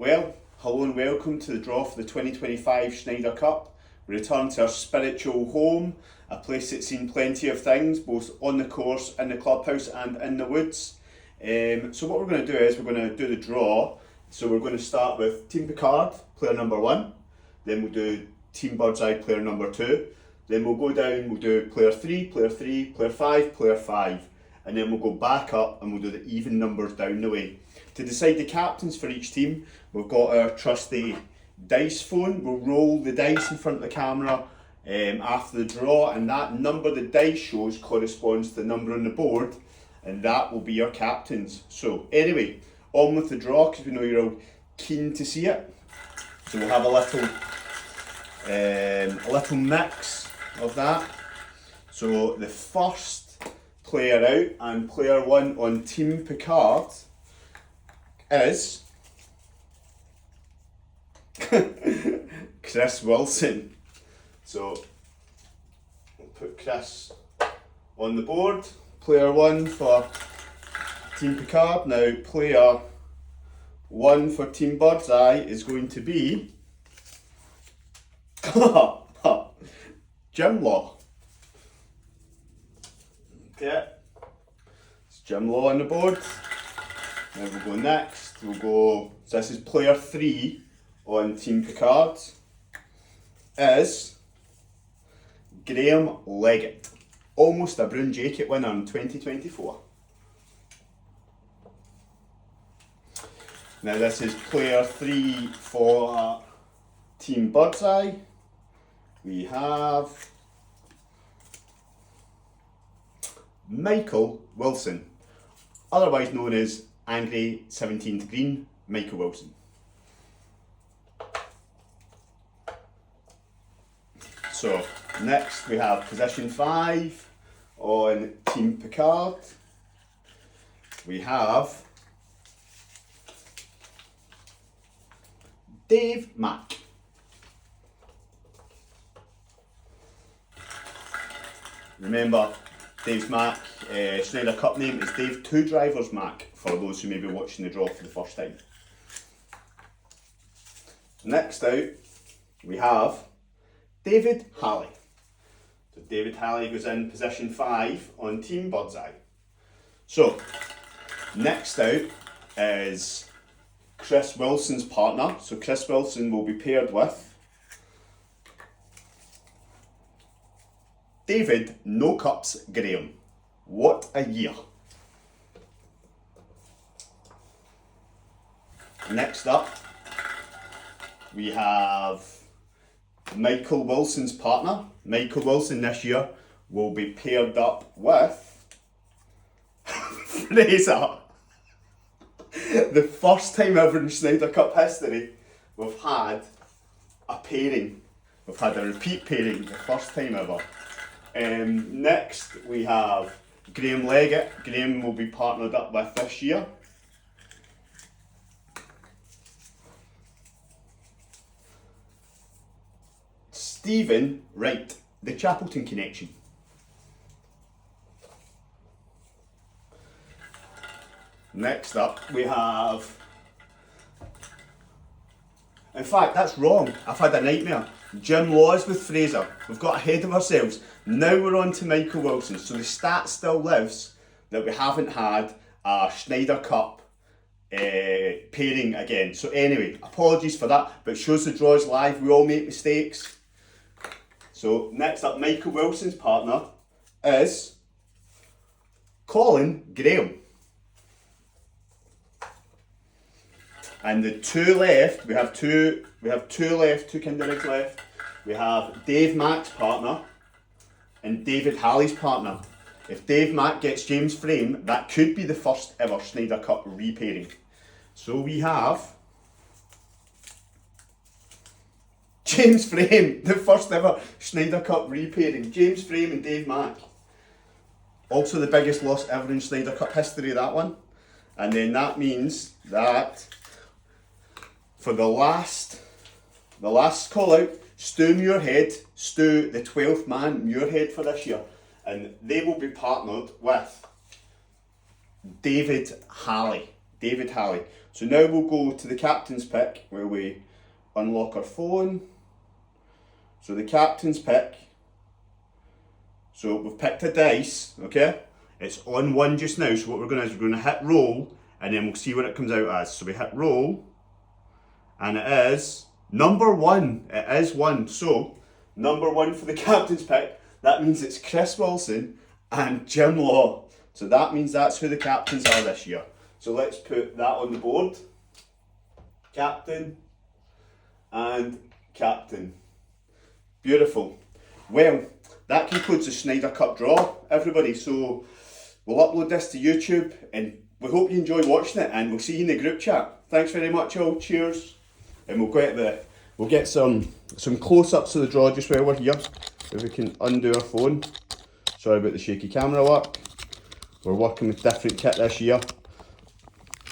Well, hello and welcome to the draw for the 2025 Snider Cup. We return to our spiritual home, a place that's seen plenty of things, both on the course, in the clubhouse and in the woods. So what we're going to do is we're going to do the draw. So we're going to start with Team Picard, player number 1. Then we'll do Team Birdseye, player number 2. Then we'll go down, we'll do player 3, player 3, player 5, player 5. And then we'll go back up and we'll do the even numbers down the way. To decide the captains for each team, we've got our trusty dice phone. We'll roll the dice in front of the camera after the draw, and that number the dice shows corresponds to the number on the board, and that will be your captains. So anyway, on with the draw, because we know you're all keen to see it. So we'll have a little mix of that. So the first player out and player 1 on Team Picard is Chris Wilson. So we'll put Chris on the board. Player 1 for Team Picard. Now player 1 for Team Birdseye is going to be Jim Law. Okay, it's Jim Law on the board. Then we'll go next. We'll go. So this is player 3 on Team Picard. Is Graham Leggett, almost a Brown Jacket winner in 2024. Now this is player 3 for Team Birdseye. We have Michael Wilson, otherwise known as Angry 17th Green, Michael Wilson. So next we have position 5 on Team Picard. We have Dave Mack. Remember, Dave's Mack, Snider Cup name is Dave Two Drivers Mack, for those who may be watching the draw for the first time. Next out, we have David Halley. So David Halley goes in position 5 on Team Birdseye. So, next out is Chris Wilson's partner. So Chris Wilson will be paired with David No Cups Graham. What a year. Next up, we have Michael Wilson's partner. Michael Wilson this year will be paired up with Fraser. The first time ever in Snider Cup history we've had a pairing. We've had a repeat pairing, the first time ever. Next we have Graham Leggett. Graham will be partnered up with this year. Stephen Wright, the Chapelton connection. Next up we have, in fact that's wrong, I've had a nightmare. Jim Laws with Fraser. We've got ahead of ourselves. Now we're on to Michael Wilson. So the stat still lives that we haven't had a Snider Cup pairing again. So anyway, apologies for that, but it shows the draw is live. We all make mistakes. So next up, Michael Wilson's partner is Colin Graham. And the two left, we have two left, two Kinderlegs left. We have Dave Mack's partner and David Halley's partner. If Dave Mack gets James Frame, that could be the first ever Snider Cup repairing. So we have James Frame, the first ever Snider Cup repairing. James Frame and Dave Mack. Also the biggest loss ever in Snider Cup history, that one. And then that means that for the last call out, Stu Muirhead, Stu, the 12th man Muirhead for this year, and they will be partnered with David Halley. David Halley. So now we'll go to the captain's pick where we unlock our phone. So the captain's pick. So we've picked a dice, okay? It's on 1 just now, so what we're going to do is we're going to hit roll and then we'll see what it comes out as. So we hit roll and it is number 1. It is 1. So number 1 for the captain's pick, that means it's Chris Wilson and Jim Law. So that means that's who the captains are this year. So let's put that on the board. Captain and captain. Beautiful. Well, that concludes the Snider Cup Draw, everybody. So we'll upload this to YouTube and we hope you enjoy watching it, and we'll see you in the group chat. Thanks very much all, cheers. And we'll get some close-ups of the draw just while we're here. If we can undo our phone. Sorry about the shaky camera work. We're working with different kit this year.